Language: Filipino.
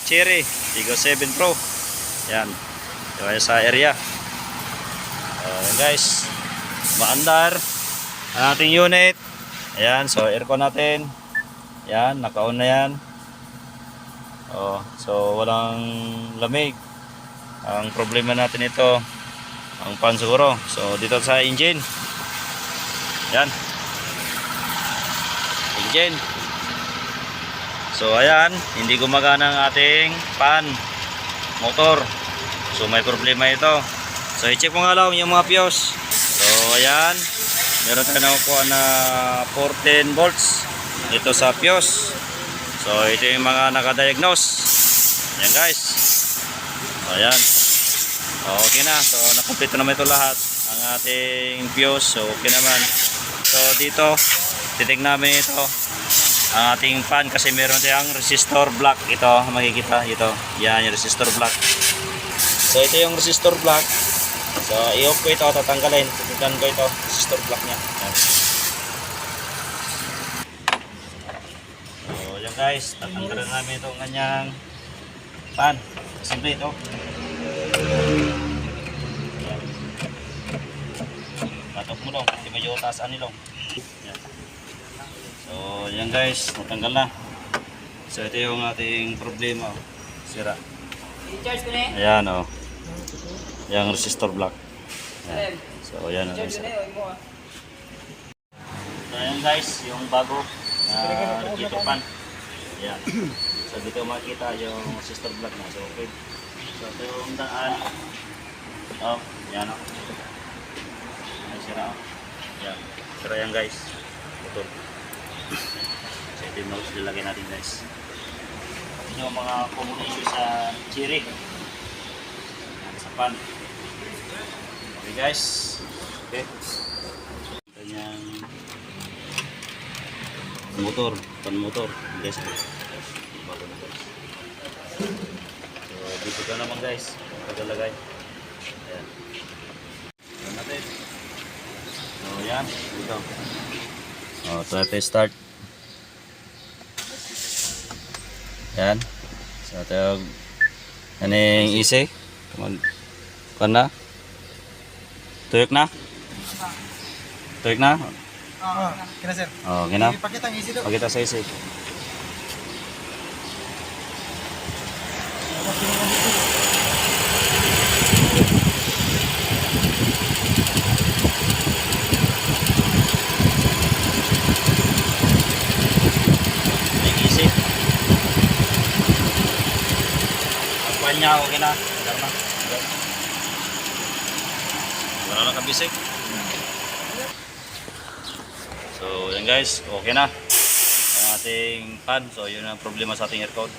Cherry Tigo 7 Pro. Yan. Kaya sa area. Yan guys. Maandar ang ating unit. Ayan, so aircon natin. Yan, naka-on na yan. So walang lamig. Ang problema natin ito, ang fan siguro. So dito sa engine. Yan. Engine. So ayan, hindi gumagana ang ating fan motor. So may problema ito. So i-check mo nga lang yung mga fuse. So ayan, meron tayo nakukuha na 14 volts ito sa fuse. So ito yung mga nakadiagnose. Ayan guys. So ayan. Okay na. So nakumpleto naman ito lahat ang ating fuse. So okay naman. So dito titignan namin ito ang ating fan kasi meron tayong resistor block. Ito makikita ito. Yan yung resistor block. So ito yung resistor block. So i-off ko ito, tatanggalin. Titignan ko ito, resistor block nya. Yan. So yan guys, tatanggalin namin itong kanyang fan. Simple ito. Yan. Tatok mo dong, hindi medyo taasaan nilong. Yan. So yan guys, natanggal na. So ito yung ating problema. Sira. I-charge ko na eh. Ayan o. Yung resistor block. Ayan. So ayan o. I-charge ko na eh. So ayan guys, yung bago na radiator fan. Ayan. So dito makikita yung resistor block na. So okay. So ito yung daan. Oh, ayan o. Ayan sira o. Ayan. Sira yan guys. Putol. So ito yung nose nilagay natin guys. Ito yung mga common issue sa Cherry. Sa pan. Okay guys. Okay. Ito yung motor. Pan motor. Guys. Bago na guys. So dito ka naman guys. Pagalagay. Ayan. Ayan natin. So yan. Dito. Try to start. Yan. So ito ano yung easy. Kuan na. Tuyok na. Tuyok na. Oo, kina sir. Okay na. Ipakita ang easy daw. Pakita sa easy. Niya okay na. Wala na kabisik. So yan guys, okay na ang ating fan. So yun ang problema sa ating aircon.